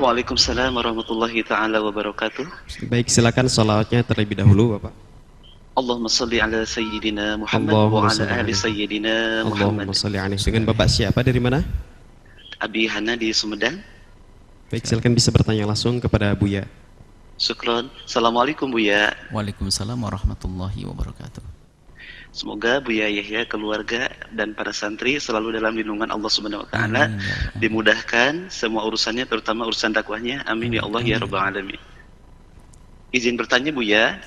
Waalaikumsalam warahmatullahi taala wabarakatuh. Baik, silakan sholawatnya terlebih dahulu, Bapak. Allahumma salli ala sayyidina Muhammad wa Allahumma ala sholli ali alaihi. sayyidina Muhammad. Allahumma sholli alaihi. Dengan Bapak siapa, dari mana? Abi Hana di Sumedang. Baik, silakan bisa bertanya langsung kepada Buya. Syukron. Assalamualaikum Buya. Waalaikumsalam warahmatullahi wabarakatuh. Semoga Buya Yahya, keluarga dan para santri selalu dalam lindungan Allah Subhanahu wa taala, Amin, ya Allah. dimudahkan semua urusannya, terutama urusan dakwahnya. Amin ya Allah ya rabbal alamin. Izin bertanya Buya.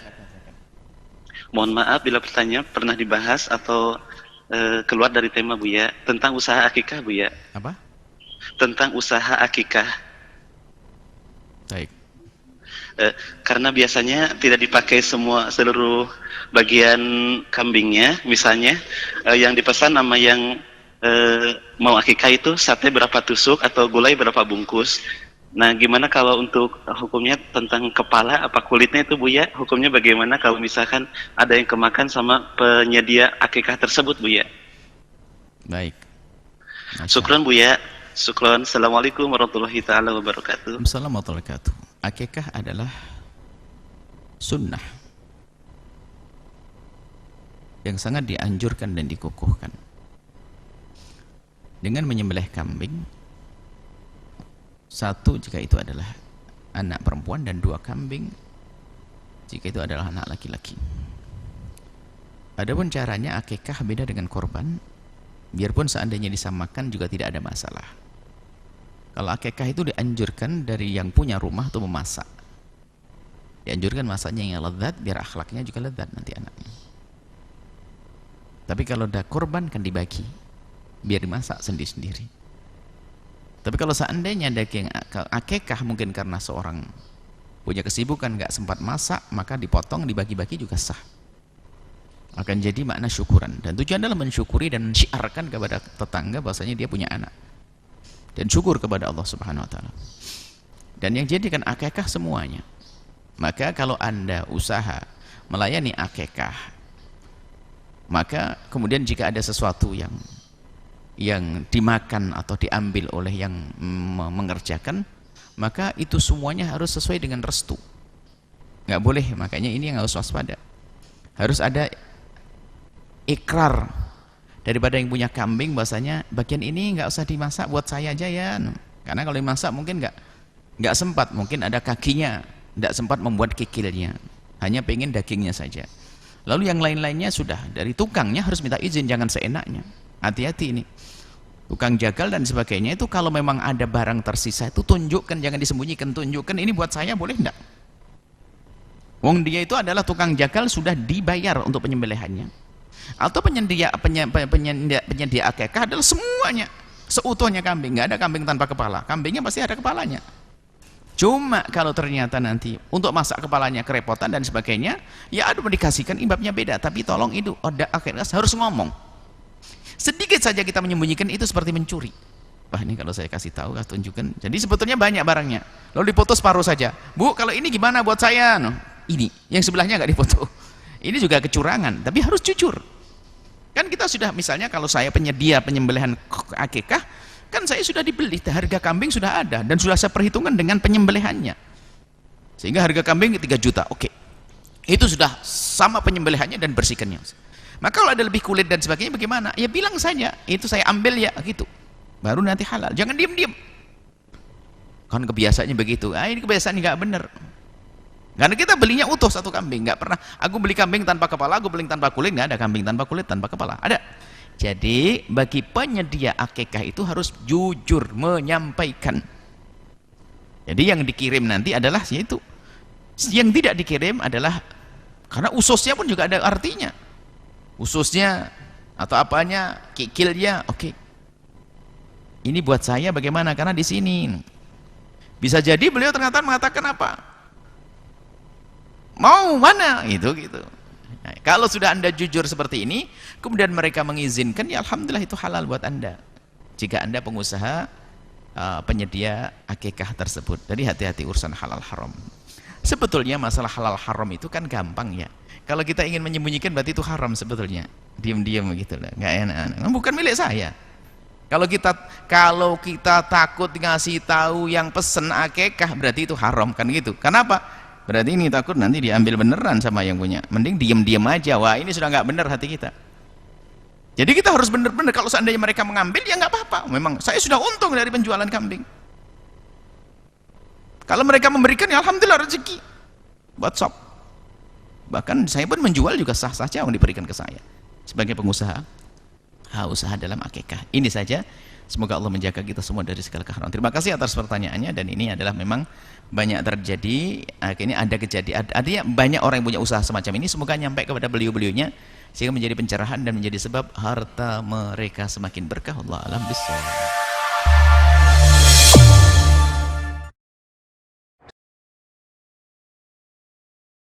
Mohon maaf bila pertanyaan pernah dibahas atau keluar dari tema Buya tentang usaha akikah Buya. Apa? Tentang usaha akikah. Baik. Karena biasanya tidak dipakai seluruh bagian kambingnya, misalnya yang dipesan sama yang mau akikah itu sate berapa tusuk atau gulai berapa bungkus. Nah, gimana kalau untuk hukumnya tentang kepala apa kulitnya itu Buya? Hukumnya bagaimana kalau misalkan ada yang kemakan sama penyedia akikah tersebut Buya? Baik. Syukron Buya. Syukron. Assalamualaikum warahmatullahi taala wabarakatuh. Assalamualaikum warahmatullahi wabarakatuh. Akikah adalah sunnah yang sangat dianjurkan dan dikukuhkan. Dengan menyembelih kambing, satu jika itu adalah anak perempuan, dan dua kambing jika itu adalah anak laki-laki. Adapun caranya akikah beda dengan korban, biarpun seandainya disamakan juga tidak ada masalah. Kalau akikah itu dianjurkan dari yang punya rumah itu memasak. Dianjurkan masaknya yang lezat biar akhlaknya juga lezat nanti anaknya. Tapi kalau ada korban kan dibagi, biar dimasak sendiri-sendiri. Tapi kalau seandainya daging akikah mungkin karena seorang punya kesibukan nggak sempat masak, maka dipotong dibagi-bagi juga sah. Akan jadi makna syukuran, dan tujuan adalah mensyukuri dan mensyiarkan kepada tetangga bahwasanya dia punya anak dan syukur kepada Allah Subhanahu wa taala. Dan yang jadikan akikah semuanya. Maka kalau Anda usaha melayani akikah, maka kemudian jika ada sesuatu yang dimakan atau diambil oleh yang mengerjakan, maka itu semuanya harus sesuai dengan restu. Nggak boleh, makanya ini yang harus waspada. Harus ada ikrar daripada yang punya kambing bahasanya bagian ini nggak usah dimasak, buat saya aja ya. Karena kalau dimasak mungkin nggak sempat, mungkin ada kakinya, nggak sempat membuat kikilnya, hanya pengen dagingnya saja. Lalu yang lain-lainnya sudah dari tukangnya harus minta izin, jangan seenaknya. Hati-hati ini. Tukang jagal dan sebagainya itu kalau memang ada barang tersisa itu tunjukkan, jangan disembunyikan, tunjukkan ini buat saya, boleh enggak? Wong dia itu adalah tukang jagal, sudah dibayar untuk penyembelihannya. Atau penyedia akikah adalah semuanya seutuhnya kambing, nggak ada kambing tanpa kepala, kambingnya pasti ada kepalanya. Cuma kalau ternyata nanti untuk masak kepalanya kerepotan dan sebagainya, ya ada dikasihkan imbabnya beda, tapi tolong itu ada akikah harus ngomong. Sedikit saja kita menyembunyikan itu seperti mencuri. Wah, ini kalau saya kasih tahu, kasih tunjukkan. Jadi sebetulnya banyak barangnya. Lalu dipoto separuh saja. Bu, kalau ini gimana buat saya? No, ini, yang sebelahnya nggak dipoto. Ini juga kecurangan, tapi harus jujur. Kan kita sudah, misalnya kalau saya penyedia penyembelihan akikah, kan saya sudah dibeli, harga kambing sudah ada dan sudah saya perhitungkan dengan penyembelihannya. Sehingga harga kambing 3 juta, oke. Itu sudah sama penyembelihannya dan bersihkannya. Maka kalau ada lebih kulit dan sebagainya bagaimana? Ya bilang saja, itu saya ambil ya, gitu. Baru nanti halal. Jangan diam-diam. Kan kebiasaannya begitu. Ini kebiasaan nggak benar. Karena kita belinya utuh satu kambing, nggak pernah. Aku beli kambing tanpa kepala, aku beli tanpa kulit, nggak ada kambing tanpa kulit, tanpa kepala. Ada. Jadi bagi penyedia akikah itu harus jujur menyampaikan. Jadi yang dikirim nanti adalah yaitu. Yang tidak dikirim adalah karena ususnya pun juga ada artinya. Ususnya atau apanya, kikilnya, oke. Ini buat saya bagaimana? Karena di sini bisa jadi beliau ternyata mengatakan apa? Mau mana? Gitu. Nah, kalau sudah Anda jujur seperti ini, kemudian mereka mengizinkan, ya alhamdulillah itu halal buat Anda. Jika Anda pengusaha penyedia akikah tersebut. Jadi hati-hati urusan halal haram. Sebetulnya masalah halal haram itu kan gampang ya. Kalau kita ingin menyembunyikan berarti itu haram sebetulnya. Diam-diam gitu lah, nggak enak. Bukan milik saya. Kalau kita takut ngasih tahu yang pesen akikah, berarti itu haram kan gitu. Kenapa? Berarti ini takut nanti diambil beneran sama yang punya. Mending diam-diam aja. Wah, ini sudah nggak bener hati kita. Jadi kita harus bener-bener, kalau seandainya mereka mengambil ya nggak apa-apa. Memang saya sudah untung dari penjualan kambing. Kalau mereka memberikan ya alhamdulillah rezeki. Buat sop. Bahkan saya pun menjual juga sah-sah saja yang diberikan ke saya sebagai pengusaha. Usaha dalam akikah. Ini saja. Semoga Allah menjaga kita semua dari segala keharaman. Terima kasih atas pertanyaannya, dan ini adalah memang banyak terjadi. Akhirnya ada kejadian, artinya banyak orang yang punya usaha semacam ini. Semoga nyampe kepada beliau-beliaunya sehingga menjadi pencerahan dan menjadi sebab harta mereka semakin berkah. Allah alam bisawab.